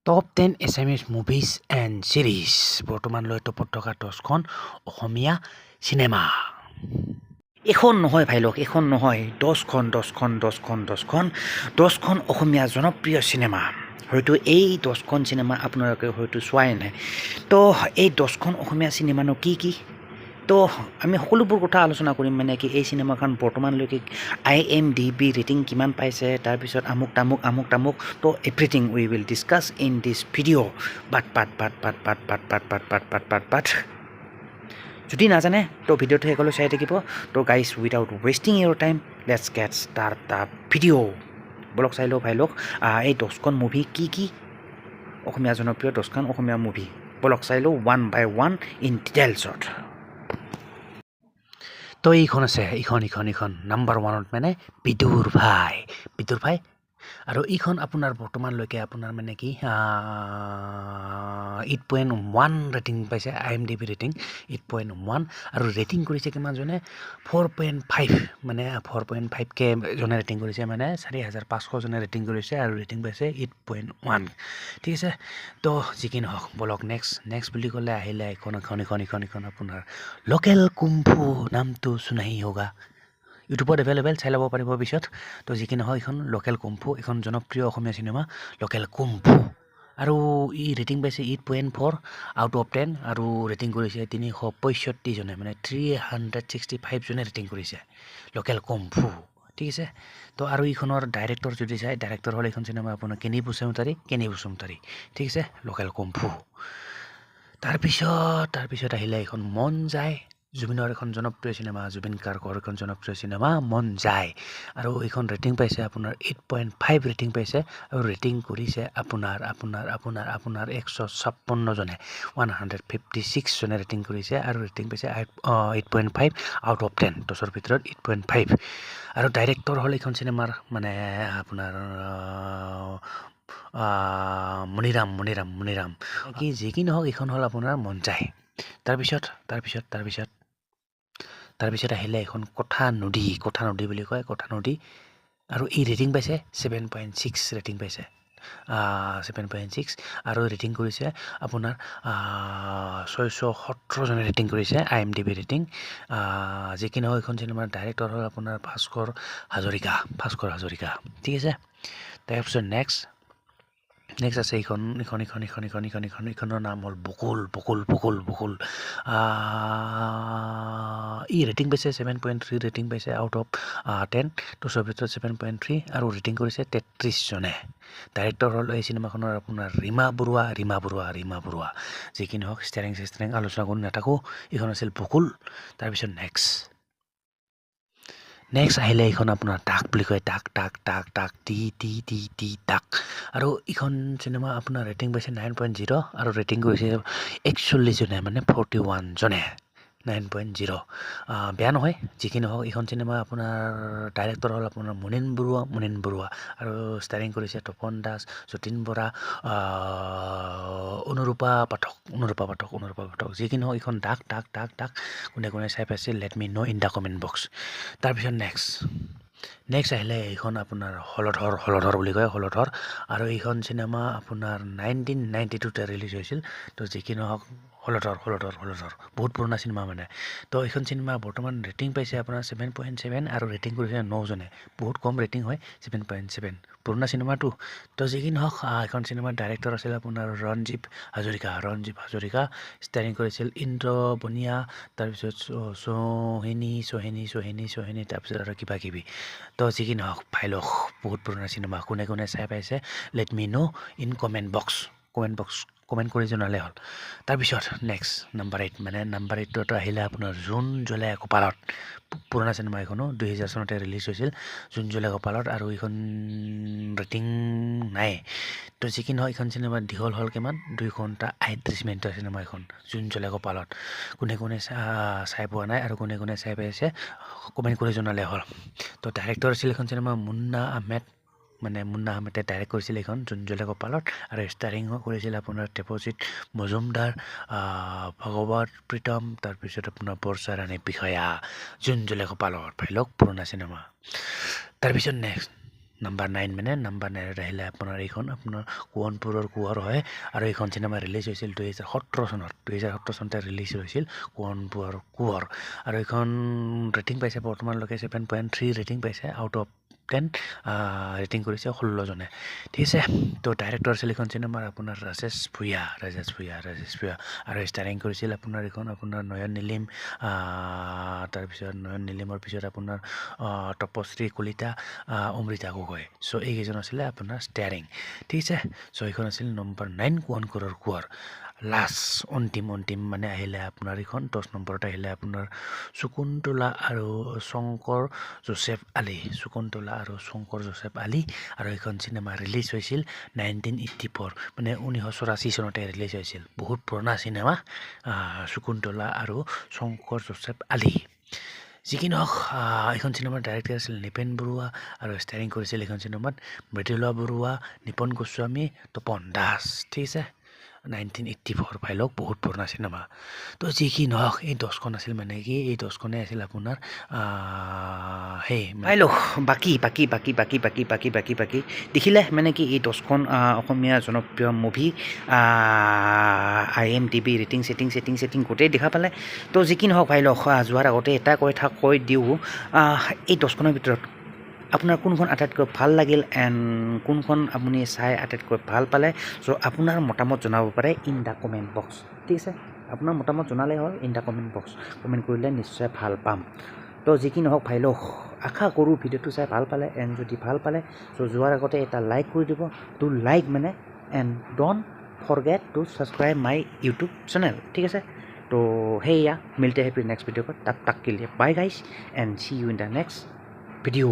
Top 10 Assamese movies and series বৰ্তমানলৈ টপত থকা 10খন অসমীয়া cinema. এখন নহয় ভাই লোক, এখন নহয়, 10খন অসমীয়া জনপ্ৰিয় চিনেমা। হয়তো এই 10খন চিনেমা আপোনালোকে হয়তো চোৱাই নাই। তো এই 10খন অসমীয়া চিনেমানো কি কি? তো আমি সকলোবোৰ কথা আলোচনা কৰিম, মানে কি এই চিনেমাখন বৰ্তমানলৈকে IMDb ৰেটিং কিমান পাইছে, তাৰপিছত আমুক তামুক। So everything we will discuss in this video'. But যদি নাজানে তো ভিডিঅ'টো শেষলৈ চাই থাকিব। So guys without wasting your time let's get start the video'. বলক চাই লওক ভাই লোক, এই 10খন মুভি কি কি, অসমীয়া জনপ্ৰিয় 10খন অসমীয়া মুভি। বলক চাই লওঁ ওৱান বাই ওৱান ইন ডিটেইলছত। তো এইখন আছে, এইখন নাম্বাৰ 1ত মানে বিদুৰ ভাই। আৰু এইখন আপোনাৰ বৰ্তমানলৈকে আপোনাৰ মানে কি 8.1 ৰেটিং পাইছে, IMDb ৰেটিং 8.1। আৰু ৰেটিং কৰিছে কিমানজনে 4.5, মানে 4.5K জনে ৰেটিং কৰিছে, মানে 4,500 জনে ৰেটিং কৰিছে, আৰু ৰেটিং পাইছে 8.1। ঠিক আছে, তো যি কি নহওক বলক নেক্সট বুলি ক'লে আহিলে এইখন আপোনাৰ লোকেল কুম্ফু, নামটো শুনাহি হোগা, ইউটিউবত এভেইলেবল, চাই ল'ব পাৰিব পিছত। তো যি কি নহয় এইখন লোকেল কুম্ফু, এখন জনপ্ৰিয় অসমীয়া চিনেমা লোকেল কুম্ফু। আৰু ই ৰেটিং পাইছে 8.4 আউট অফ 10, আৰু ৰেটিং কৰিছে 365 জনে, মানে 365 জনে ৰেটিং কৰিছে লোকেল কুম্ফু। ঠিক আছে, তো আৰু এইখনৰ ডাইৰেক্টৰ যদি চাই, ডাইৰেক্টৰ হ'ল এইখন চিনেমা আপোনাৰ কেনি বসুমতাৰী। ঠিক আছে, লোকেল কুম্ফু। তাৰপিছত আহিলে এইখন মন যায়, জুবিনৰ এখন জনপ্ৰিয় চিনেমা, জুবিন গাৰ্গৰ এখন জনপ্ৰিয় চিনেমা মন যায়। আৰু এইখন ৰেটিং পাইছে আপোনাৰ 8.5 ৰেটিং পাইছে, আৰু ৰেটিং কৰিছে আপোনাৰ 156 জনে, 156 জনে ৰেটিং কৰিছে, আৰু ৰেটিং পাইছে 8.5 আউট অফ 10, 10ৰ ভিতৰত 8.5। আৰু ডাইৰেক্টৰ হ'ল এইখন চিনেমাৰ মানে আপোনাৰ মণিৰাম কি যি কি নহওক, এইখন হ'ল আপোনাৰ মন যায়। তাৰপিছত আহিলে এখন কথা নদী বুলি কয়, কথা নদী। আৰু এই ৰেটিং পাইছে 7.6 ৰেটিং পাইছে, 7.6, আৰু ৰেটিং কৰিছে আপোনাৰ 617 জনে ৰেটিং কৰিছে, IMDb ৰেটিং। যি কি নহওক এইখন চিনেমাৰ ডাইৰেক্টৰ হ'ল আপোনাৰ ভাস্কৰ হাজৰিকা। ঠিক আছে, তাৰপিছত নেক্সট আছে এইখনৰ নাম হ'ল বকুল। ই ৰেটিং পাইছে 7.3 ৰেটিং পাইছে আউট অফ 10, তো 7.3, আৰু ৰেটিং কৰিছে 33 জনে। ডাইৰেক্টৰ হ'ল এই চিনেমাখনৰ আপোনাৰ ৰীমা বৰুৱা। যি কি নহওক ষ্টাৰিং আলোচনা কৰি নাথাকোঁ, এইখন আছিল বকুল। তাৰপিছত নেক্সট আহিলে এইখন আপোনাৰ ডাক বুলি কয়, ডাক আৰু এইখন চিনেমা আপোনাৰ ৰেটিং পাইছে 9.0, আৰু ৰেটিং কৰিছে 41 জনে, মানে 41 জনে, 9.0। বেয়া নহয়, যি কি নহওক এইখন চিনেমা আপোনাৰ ডাইৰেক্টৰ হ'ল আপোনাৰ মুনীন বৰুৱা, আৰু ষ্টাৰিং কৰিছে তপন দাস, যতীন বৰা, অনুৰূপা পাঠক। যি কি নহওক এইখন ডাক কোনে চাই পাইছে, let me know' in the comment box. তাৰপিছত নেক্সট আহিলে এইখন আপোনাৰ হলধৰ বুলি কয়, হলধৰ। আৰু এইখন চিনেমা আপোনাৰ 1992 ৰিলিজ হৈছিল। তো যি কি নহওক হলধৰ বহুত পুৰণা চিনেমা মানে। তো এইখন চিনেমা বৰ্তমান ৰেটিং পাইছে আপোনাৰ 7.7, আৰু ৰেটিং কৰিছে 9 জনে, বহুত কম ৰেটিং হয়, 7.7, পুৰণা চিনেমাটো। তো যি কি নহওক এইখন চিনেমাৰ ডাইৰেক্টৰ আছিল আপোনাৰ ৰঞ্জীৱ হাজৰিকা, ষ্টাৰিং কৰিছিল ইন্দ্ৰ বনিয়া, তাৰপিছত সোহিনী, তাৰপিছত আৰু কিবা কিবি। তো যি কি নহওক ভাই লোক, বহুত পুৰণা চিনেমা, কোনে চাই পাইছে let me know' in comment comment কৰি জনালে হ'ল। তাৰপিছত নেক্সট নাম্বাৰ 8ত আহিলে আপোনাৰ জোন জ্বলে কপালত, পুৰণা চিনেমা এইখনো 2000 চনতে ৰিলিজ হৈছিল, জোন জ্বলে কপালত। আৰু এইখন ৰেটিং নাই। তো যি কি নহয় এইখন চিনেমা দীঘল হ'ল কিমান, 2 ঘণ্টা 38 মিনিটৰ চিনেমা এখন, জোন জ্বলে কপালত। কোনে চাই পোৱা নাই, আৰু কোনে চাই পাইছে কমেণ্ট কৰি জনালে হ'ল। তো ডাইৰেক্টৰ আছিল এইখন চিনেমা মুন্না আহমেদে ডাইৰেক্ট কৰিছিল এইখন জোন জ্বলে কপালত, আৰু ষ্টাৰিং কৰিছিল আপোনাৰ দেৱজিৎ মজুমদাৰ, ভগৱত প্ৰীতম, তাৰপিছত আপোনাৰ বৰ্ষা বিষয়া, জোন জ্বলে কপালত, ভাই লওক পুৰণা চিনেমা। তাৰপিছত নাম্বাৰ 9 মানে নাম্বাৰ 9ত আহিলে আপোনাৰ এইখন আপোনাৰ কোৱনপুৰৰ কোঁৱৰ হয় আৰু এইখন চিনেমা ৰিলিজ হৈছিল 2017 চনত 2017 চনতে ৰিলিজ হৈছিল কোৱনপুৰৰ কোঁৱৰ আৰু এইখন ৰেটিং পাইছে বৰ্তমানলৈকে 7.3 ৰেটিং পাইছে আউট অফ 10 ৰেটিং কৰিছে 16 জনে ঠিক আছে তো ডাইৰেক্টৰ আছিল এইখন চিনেমাৰ আপোনাৰ ৰাজেশ ভূঞা আৰু ষ্টাৰিং কৰিছিল আপোনাৰ এইখন আপোনাৰ নয়ন নীলিম তাৰপিছত নয়ন নীলিমৰ পিছত আপোনাৰ তপশ্ৰী কলিতা অমৃতা গগৈ চ' এইকেইজন আছিলে আপোনাৰ ষ্টাৰিং ঠিক আছে চ' এইখন আছিল নম্বৰ 9 কোৱনপুৰৰ কোঁৱৰ লাষ্ট অন্তিম মানে আহিলে আপোনাৰ এইখন 10 নম্বৰত আহিলে আপোনাৰ শকুন্তলা আৰু শংকৰ জোচেফ আলী আৰু এইখন চিনেমা ৰিলিজ হৈছিল 1984 মানে 1984 চনতে ৰিলিজ হৈছিল বহুত পুৰণা চিনেমা শকুন্তলা আৰু শংকৰ জোচেফ আলী যি কি নহওক এইখন চিনেমাৰ ডাইৰেক্টৰ আছিল নিপেন বৰুৱা আৰু ষ্টাৰিং কৰিছিল এইখন চিনেমাত মৃদুলা বৰুৱা নিপন গোস্বামী তপন দাস ঠিক আছে 1984 পাই লওক বহুত পুৰণা চিনেমা তো যি কি নহওক এই 10খন আছিল মানে কি এই 10খনে আছিল আপোনাৰ সেই পাই লওক বাকী দেখিলে মানে কি এই 10খন অসমীয়া জনপ্ৰিয় মুভি IMDb ৰেটিং ছেটিং গোটেই দেখা পালে তো যি কি নহওক পাই লওক যোৱাৰ আগতে এটা কথা কৈ দিওঁ এই 10খনৰ ভিতৰত আপোনাৰ কোনখন আটাইতকৈ ভাল লাগিল এণ্ড কোনখন আপুনি চাই আটাইতকৈ ভাল পালে চ' আপোনাৰ মতামত জনাব পাৰে ইন দ্য কমেণ্ট বক্স ঠিক আছে আপোনাৰ মতামত জনালেই হ'ল in the comment box comment কৰিলে নিশ্চয় ভাল পাম তো যি কি নহওক ভাই লওক আশা কৰোঁ ভিডিঅ'টো চাই ভাল পালে এণ্ড যদি ভাল পালে চ' যোৱাৰ আগতে এটা লাইক কৰি দিব টু লাইক মানে and don't forget two subscribe my YouTube channel ঠিক আছে তো সেয়া মিলতে हैं फिर नेक्स्ट वीडियो पर तब तक के लिए bye guys and see you in the next video